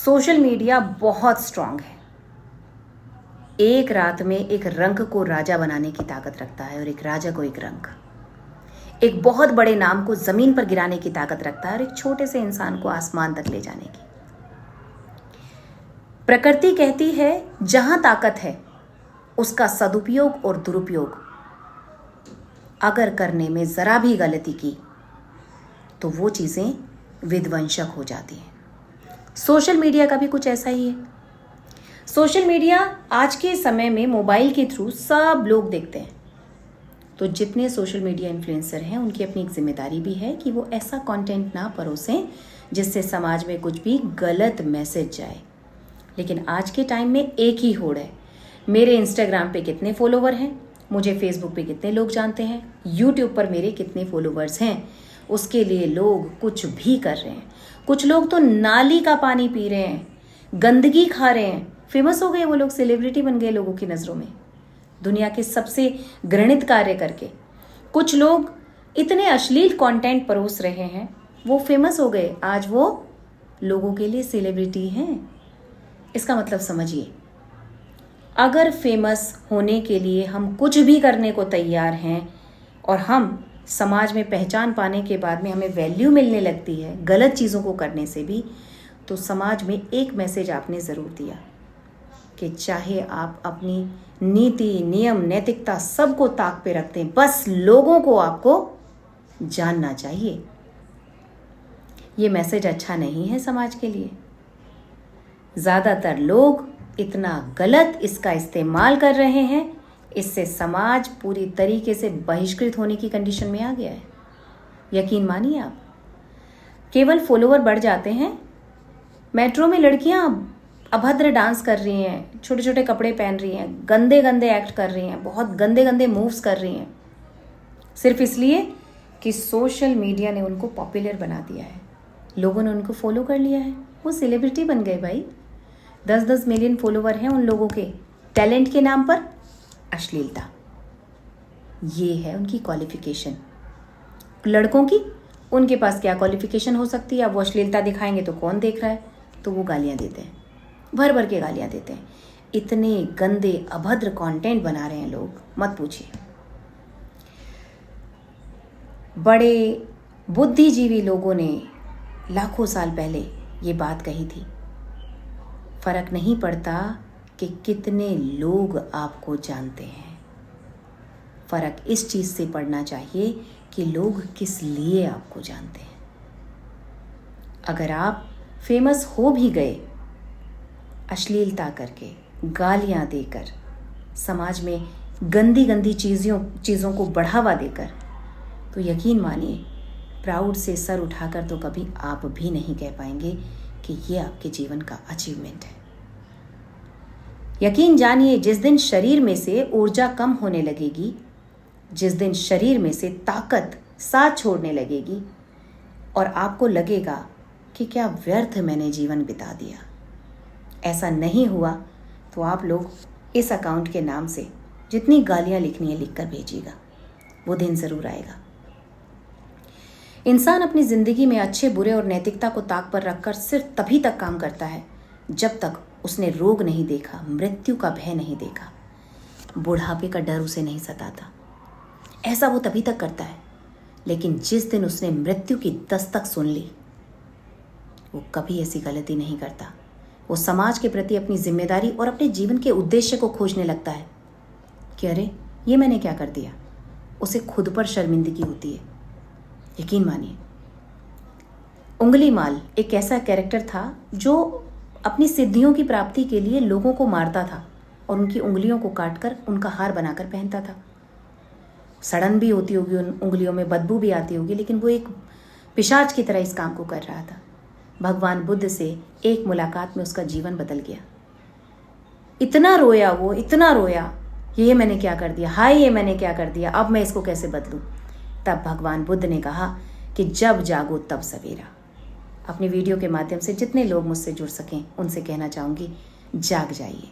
Social media बहुत strong है। एक रात में एक रंग को राजा बनाने की ताकत रखता है और एक राजा को एक रंग। एक बहुत बड़े नाम को जमीन पर गिराने की ताकत रखता है और एक छोटे से इंसान को आसमान तक ले जाने की। प्रकृति कहती है जहां ताकत है उसका सदुपयोग और दुरुपयोग अगर करने में जरा भी गलती की तो वो चीजें विध्वंसक हो जाती हैं। सोशल मीडिया का भी कुछ ऐसा ही है। सोशल मीडिया आज के समय में मोबाइल के थ्रू सब लोग देखते हैं। तो जितने सोशल मीडिया इन्फ्लुएंसर हैं उनकी अपनी एक जिम्मेदारी भी है कि वो ऐसा कंटेंट ना परोसें जिससे समाज में कुछ भी गलत मैसेज जाए। लेकिन आज के टाइम में एक ही होड़ है, मेरे इंस्टाग्राम पे कितने फॉलोवर हैं, मुझे फेसबुक पे कितने लोग जानते हैं, यूट्यूब पर मेरे कितने फॉलोवर्स हैं, उसके लिए लोग कुछ भी कर रहे हैं। कुछ लोग तो नाली का पानी पी रहे हैं, गंदगी खा रहे हैं, फेमस हो गए वो लोग, सेलिब्रिटी बन गए लोगों की नज़रों में, दुनिया के सबसे घृणित कार्य करके। कुछ लोग इतने अश्लील कंटेंट परोस रहे हैं, वो फेमस हो गए, आज वो लोगों के लिए सेलिब्रिटी हैं। इसका मतलब समझिए, अगर फेमस होने के लिए हम कुछ भी करने को तैयार हैं और हम समाज में पहचान पाने के बाद में हमें वैल्यू मिलने लगती है गलत चीज़ों को करने से भी, तो समाज में एक मैसेज आपने ज़रूर दिया कि चाहे आप अपनी नीति, नियम, नैतिकता सबको ताक पे रखते हैं, बस लोगों को आपको जानना चाहिए। ये मैसेज अच्छा नहीं है समाज के लिए। ज़्यादातर लोग इतना गलत इसका इस्तेमाल कर रहे हैं, इससे समाज पूरी तरीके से बहिष्कृत होने की कंडीशन में आ गया है। यकीन मानिए आप, केवल फॉलोवर बढ़ जाते हैं। मेट्रो में लड़कियां अभद्र डांस कर रही हैं, छोटे छोटे कपड़े पहन रही हैं, गंदे गंदे एक्ट कर रही हैं, बहुत गंदे गंदे मूव्स कर रही हैं, सिर्फ इसलिए कि सोशल मीडिया ने उनको पॉपुलर बना दिया है, लोगों ने उनको फॉलो कर लिया है, वो सेलिब्रिटी बन गए भाई। 10-10 मिलियन फॉलोवर हैं उन लोगों के, टैलेंट के नाम पर अश्लीलता, ये है उनकी क्वालिफिकेशन। लड़कों की, उनके पास क्या क्वालिफिकेशन हो सकती है? अब वो अश्लीलता दिखाएंगे तो कौन देख रहा है, तो वो गालियां देते हैं, भर भर के गालियां देते हैं। इतने गंदे अभद्र कंटेंट बना रहे हैं लोग, मत पूछिए। बड़े बुद्धिजीवी लोगों ने लाखों साल पहले ये बात कही थी, फर्क नहीं पड़ता कि कितने लोग आपको जानते हैं, फर्क इस चीज से पड़ना चाहिए कि लोग किस लिए आपको जानते हैं। अगर आप फेमस हो भी गए अश्लीलता करके, गालियां देकर, समाज में गंदी गंदी चीज़ों को बढ़ावा देकर, तो यकीन मानिए प्राउड से सर उठाकर तो कभी आप भी नहीं कह पाएंगे कि ये आपके जीवन का अचीवमेंट है। यकीन जानिए, जिस दिन शरीर में से ऊर्जा कम होने लगेगी, जिस दिन शरीर में से ताकत साथ छोड़ने लगेगी और आपको लगेगा कि क्या व्यर्थ मैंने जीवन बिता दिया, ऐसा नहीं हुआ, तो आप लोग इस अकाउंट के नाम से जितनी गालियां लिखनी है लिखकर भेजिएगा, वो दिन ज़रूर आएगा। इंसान अपनी ज़िंदगी में अच्छे बुरे और नैतिकता को ताक पर रखकर सिर्फ तभी तक काम करता है जब तक उसने रोग नहीं देखा, मृत्यु का भय नहीं देखा, बुढ़ापे का डर उसे नहीं सताता। ऐसा वो तभी तक करता है, लेकिन जिस दिन उसने मृत्यु की दस्तक सुन ली, वो कभी ऐसी गलती नहीं करता। वो समाज के प्रति अपनी जिम्मेदारी और अपने जीवन के उद्देश्य को खोजने लगता है कि अरे ये मैंने क्या कर दिया। उसे खुद पर शर्मिंदगी होती है। यकीन मानिए, उंगलीमाल एक ऐसा कैरेक्टर था जो अपनी सिद्धियों की प्राप्ति के लिए लोगों को मारता था और उनकी उंगलियों को काटकर उनका हार बनाकर पहनता था। सड़न भी होती होगी उन उंगलियों में, बदबू भी आती होगी, लेकिन वो एक पिशाच की तरह इस काम को कर रहा था। भगवान बुद्ध से एक मुलाकात में उसका जीवन बदल गया। इतना रोया वो, इतना रोया, ये मैंने क्या कर दिया, हाय ये मैंने क्या कर दिया, अब मैं इसको कैसे बदलूं। तब भगवान बुद्ध ने कहा कि जब जागो तब सवेरा। अपनी वीडियो के माध्यम से जितने लोग मुझसे जुड़ सकें उनसे कहना चाहूँगी, जाग जाइए।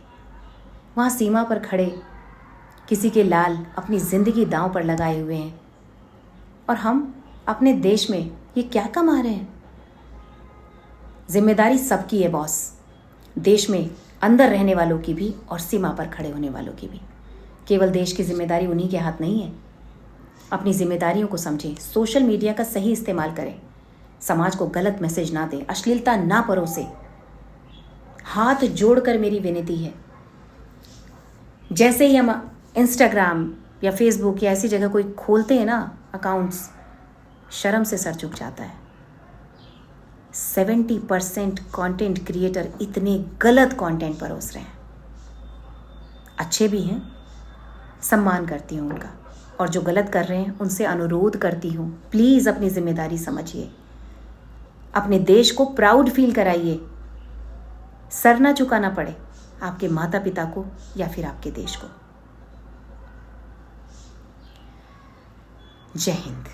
वहाँ सीमा पर खड़े किसी के लाल अपनी ज़िंदगी दांव पर लगाए हुए हैं और हम अपने देश में ये क्या कमा रहे हैं। जिम्मेदारी सबकी है बॉस, देश में अंदर रहने वालों की भी और सीमा पर खड़े होने वालों की भी। केवल देश की जिम्मेदारी उन्हीं के हाथ नहीं है। अपनी जिम्मेदारियों को समझें, सोशल मीडिया का सही इस्तेमाल करें, समाज को गलत मैसेज ना दें, अश्लीलता ना परोसें। हाथ जोड़कर मेरी विनती है, जैसे ही हम इंस्टाग्राम या फेसबुक या ऐसी जगह कोई खोलते हैं ना अकाउंट्स, शर्म से सर झुक जाता है। 70% कंटेंट क्रिएटर इतने गलत कंटेंट परोस रहे हैं। अच्छे भी हैं, सम्मान करती हूँ उनका, और जो गलत कर रहे हैं उनसे अनुरोध करती हूँ, प्लीज़ अपनी जिम्मेदारी समझिए, अपने देश को प्राउड फील कराइए। सर ना झुकाना पड़े आपके माता पिता को या फिर आपके देश को। जय हिंद।